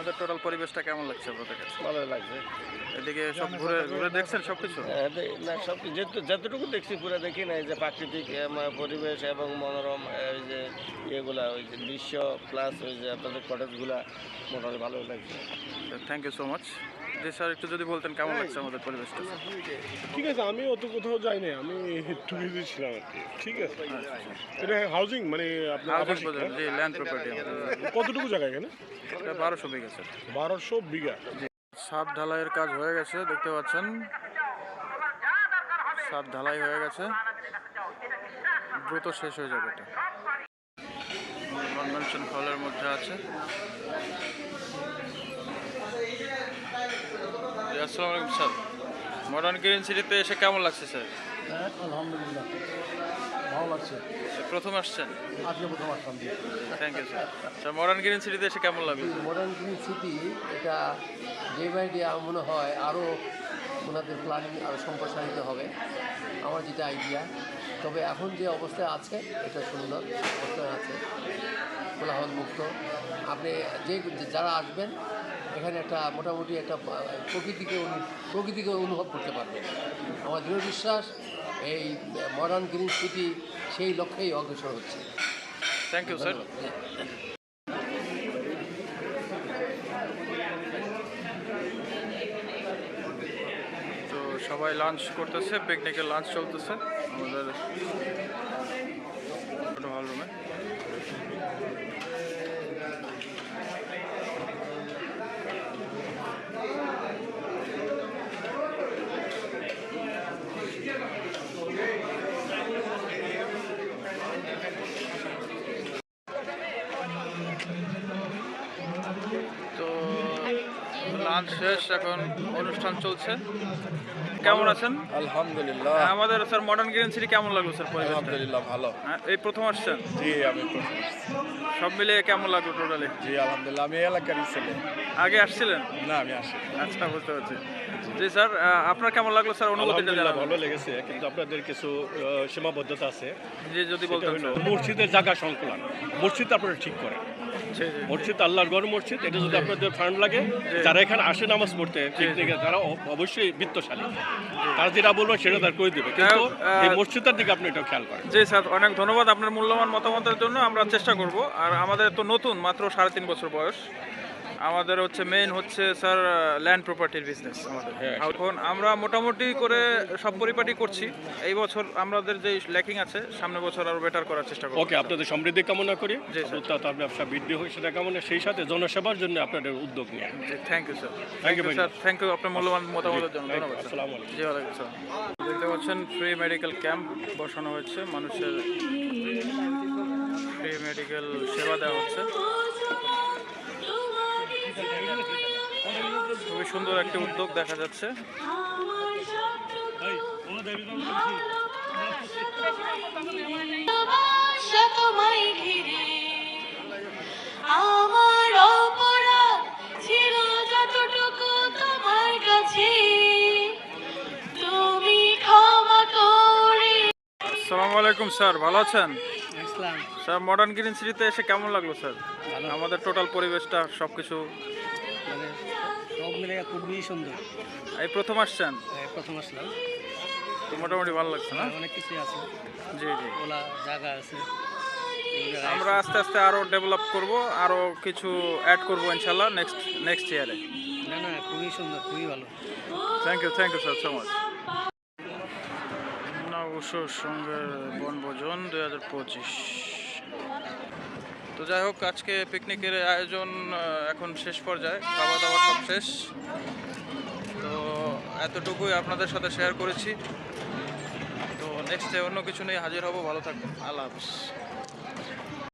আমাদের টোটাল পরিবেশটা কেমন লাগছে আপনাদের কাছে? ভালো লাগছে। এদিকে সব ঘুরে ঘুরে দেখছেন সবকিছু? না সব যতটুকু দেখছি পুরো দেখি না, এই যে প্রাকৃতিক পরিবেশ এবং মনোরম ওই যে ইয়েগুলা, ওই যে দৃশ্য প্লাস ওই যে আপনাদের কটেজগুলা মোটামুটি ভালো লাগছে। Thank you so much. জি স্যার, একটু যদি বলতেন কেমন লাগছে আমাদের পরিবেশটা? ঠিক আছে, আমি অত কোথাও যাই না, আমি ট্যুরিস্ট ছিলাম আর কি। ঠিক আছে, এটা হাউজিং মানে আপনার আবাসিক না? জি, ল্যান্ড প্রপার্টি। কতটুকু জায়গা এখানে? এটা 1200 বিঘা স্যার। 1200 বিঘা। ছাদ ঢালাইয়ের কাজ হয়ে গেছে, দেখতে পাচ্ছেন ছাদ ঢালাই হয়ে গেছে, দ্রুত শেষ হয়ে যাবে এটা। কনভেনশন হলের মধ্যে আছে। আসসালামু আলাইকুম স্যার, মডার্ন গ্রিন সিটিতে এসে কেমন লাগছে স্যার? আলহামদুলিল্লাহ ভালো লাগছে। প্রথম আসছেন? আজকে প্রথম আসলাম। Thank you sir. Sir, modern green সিটিতে এসে কেমন লাগবে? মডার্ন গ্রিন সিটি এটা ডে বাই ডে মনে হয় আরও ওনাদের প্ল্যানিং আরও সম্প্রসারিত হবে, আমার যেটা আইডিয়া। তবে এখন যে অবস্থায় আছে এটা সুন্দর অবস্থায় আছে, কোলাহল মুক্ত। আপনি যারা আসবেন এখানে একটা মোটামুটি একটা প্রকৃতিকে অনুভব করতে পারবেন। আমার দৃঢ় বিশ্বাস এই মডার্ন গ্রিন সিটি সেই লক্ষ্যেই অগ্রসর হচ্ছে। Thank you sir. তো সবাই লাঞ্চ করতেছে, পিকনিকের লাঞ্চ চলতেছে আমাদের হল রুমে। তো লাঞ্চ শেষ, এখন অনুষ্ঠান চলছে। কেমন আছেন? আলহামদুলিল্লাহ। আমাদের স্যার মডার্ন গ্রিন সিটি কেমন লাগলো স্যার পরিবেশটা? আলহামদুলিল্লাহ ভালো। এই প্রথম আসছেন? জি আমি সব মিলিয়ে কেমন লাগলো টোটালি? জি আলহামদুলিল্লাহ, আমি এলাকারই ছেলে। আগে আসছিলেন? না আমি আসি। আচ্ছা, বুঝতে পারছি। জি স্যার, আপনার কেমন লাগলো স্যার অনুভূতিটা জানাবেন? ভালো লেগেছে, কিন্তু আপনাদের কিছু সীমাবদ্ধতা আছে। জি, যদি বলতেন স্যার। মসজিদের জায়গা সংকুলন, মসজিদ আপনারা ঠিক করেন। মসজিদ আল্লাহর ঘর মসজিদ, এটা যদি আপনাদের ফান্ড লাগে, যারা এখানে আসে নামাজ পড়তে পিকনিকে তারা অবশ্যই বিত্তশালী, তারা যেটা বলবেন সেটা তার করে দেবে, কিন্তু এই মসজিদের দিকে আপনি এটা খেয়াল করেন। জি স্যার, অনেক ধন্যবাদ আপনার মূল্যবান মতামতের জন্য। আমরা চেষ্টা করব। আর আমাদের তো নতুন, মাত্র 3.5 বছর বয়স। আমাদের হচ্ছে মেইন হচ্ছে স্যার ল্যান্ড প্রপার্টির বিজনেস আমাদের। এখন আমরা মোটামুটি করে সব পরিপাটি করছি। এই বছর আমাদের যে ল্যাকিং আছে, সামনের বছর আরো বেটার করার চেষ্টা করব। ওকে, আপনাদের সমৃদ্ধি কামনা করি, জি স্যার। আপনার ব্যবসা বৃদ্ধি হোক সেটা কামনা, সেই সাথে জনসেবার জন্য আপনাদের উদ্যোগ নিয়ে। জি, thank you sir. Thank you very sir, thank you আপনার মূল্যবান মতামতের জন্য। Thank you. ধন্যবাদ স্যার। আসসালামু আলাইকুম। জি, ওয়ালাইকুম আসসালাম। দেখতে পাচ্ছেন ফ্রি মেডিকেল ক্যাম্প বসানো হয়েছে, মানুষের ফ্রি মেডিকেল সেবা দেওয়া হচ্ছে। খুবই সুন্দর একটি উদ্যোগ দেখা যাচ্ছে। আমার অপরাধ ছিল যতটুকু তোমার কাছে, তুমি ক্ষমা করে। আসসালামু আলাইকুম স্যার, ভালো আছেন? স্যার, মডার্ন গ্রিন সিটিতে এসে কেমন লাগলো স্যার? আমাদের টোটাল পরিবেশটা সবকিছু মানে সব মিলে খুবই সুন্দর। এই প্রথম আসছেন? প্রথম আসলাম, তো মোটামুটি ভালো লাগছে না? অনেক কিছুই আছে, জি জি। ওলা জায়গা আছে। আমরা আস্তে আস্তে আরো ডেভেলপ করব, আরো কিছু অ্যাড করব ইনশাআল্লাহ নেক্সট ইয়ারে। না না, খুবই সুন্দর, খুবই ভালো। Thank you sir so much. নববর্ষের সঙ্গে বনভোজন 2025। তো যাই হোক, আজকে পিকনিকের আয়োজন এখন শেষ পর্যায়ে, খাওয়া দাওয়া সব শেষ। তো এতটুকুই আপনাদের সাথে শেয়ার করেছি। তো নেক্সটে অন্য কিছু নিয়ে হাজির হব। ভালো থাকবেন, আল্লাহ হাফিজ।